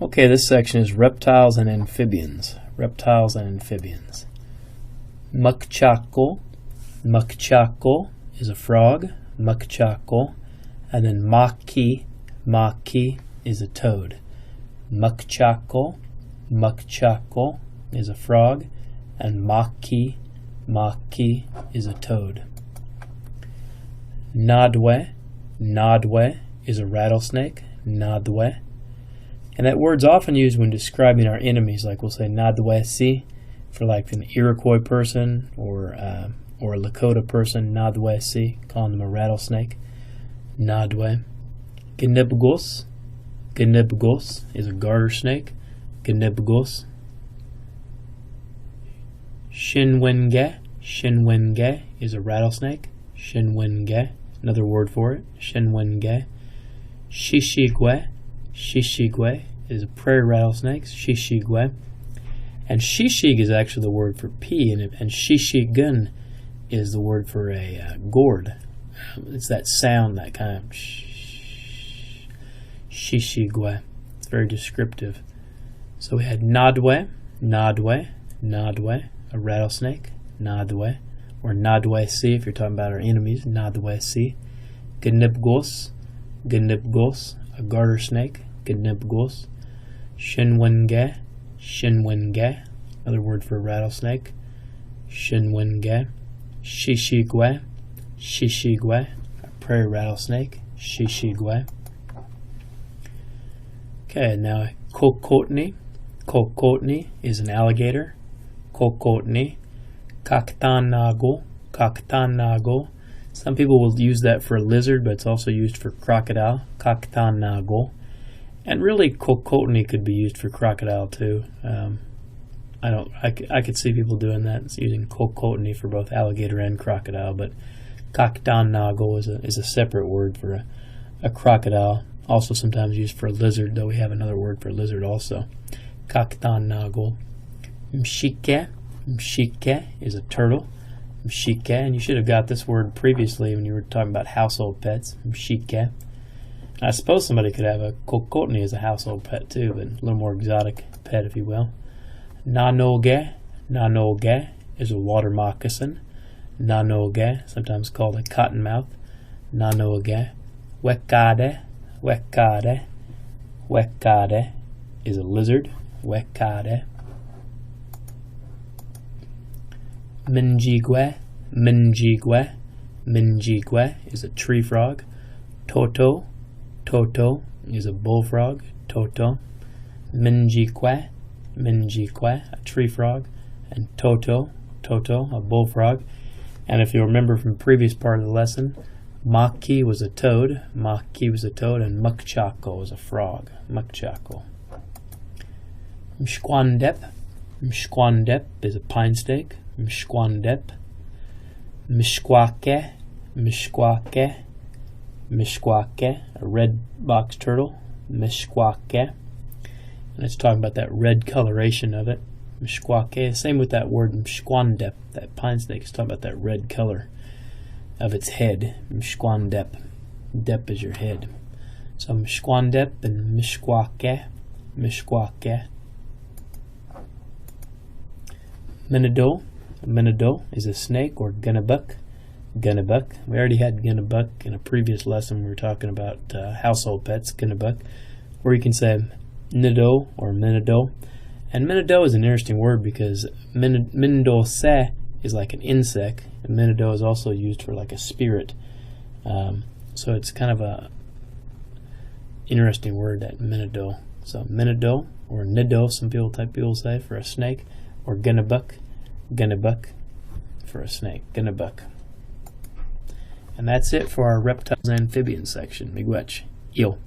Okay, this section is reptiles and amphibians. Reptiles and amphibians. Muckchaco. Muckchaco is a frog. Muckchaco. And then maki. Maki is a toad. Muckchaco. Muckchaco is a frog. And maki. Maki is a toad. Nadwe. Nadwe is a rattlesnake. Nadwe. And that word's often used when describing our enemies, like we'll say Nadwe-si for like an Iroquois person or a Lakota person, Nadwe-si, calling them a rattlesnake. Nadwe. Gnibgos. Gnibgos is a garter snake. Gnibgos. Shinwenge. Shinwenge is a rattlesnake. Shinwenge. Another word for it. Shinwenge. Shishigwe. Shishigwe is a prairie rattlesnake. Shishigwe. And shishig is actually the word for pea, and shishigun is the word for a gourd. It's that sound, that kind of shishigwe. It's very descriptive. So we had nadwe, nadwe, nadwe, a rattlesnake, nadwe, or nadwe-si if you're talking about our enemies, nadwe-si. Gnibgos, gnibgos, a garter snake, gnibgos. Shinwenge, shinwenge, another word for a rattlesnake, shinwenge. Shishigwe, shishigwe, a prairie rattlesnake, shishigwe. Okay, now kokotni. Kokotni is an alligator. Kokotni. Kaktanago. Kaktanago. Some people will use that for a lizard, but it's also used for crocodile. Kaktanago. And really, kokotni could be used for crocodile too. I could see people doing that. It's using kokotni for both alligator and crocodile, but kaktanago is a separate word for a crocodile. Also sometimes used for a lizard, though we have another word for lizard also. Kaktanago. Mshike. Mshike is a turtle. Mshike, and you should have got this word previously when you were talking about household pets. Mshike. I suppose somebody could have a kokotni as a household pet too, but a little more exotic pet, if you will. Nanoge. Nanoge is a water moccasin. Nanoge, sometimes called a cottonmouth. Nanoge. Wekade. Wekade. Wekade is a lizard. Wekade. Minjigwe. Minjigwe. Minjigwe is a tree frog. Toto. Toto is a bullfrog. Toto. Minjikwe. Minjikwe, a tree frog. And Toto. Toto, a bullfrog. And if you remember from the previous part of the lesson, Maki was a toad. Maki was a toad. And Muckchaco was a frog. Muckchaco. Mshquandep. Mshquandep is a pine snake. Mshquandep. Mishquake. Mishquake. Mishquake, a red box turtle. Mishquake. And it's talking about that red coloration of it. Mishquake. Same with that word mshquandep. That pine snake is talking about that red color of its head. Mshquandep. Dep is your head. So mshquandep and mishquake. Mishquake. Minado. Minado is a snake, or gunnibuk. Gunnibuk. We already had gunnibuk in a previous lesson. We were talking about household pets, gunnibuk, or you can say nido or minado. And minado is an interesting word because minado-se is like an insect, and minado is also used for like a spirit. So it's kind of a interesting word, that minado. So minado or nido, some people say, for a snake, or gunnibuk. Gunnibuk for a snake. Gunnibuk. And that's it for our reptiles and amphibians section. Miigwech. Eel.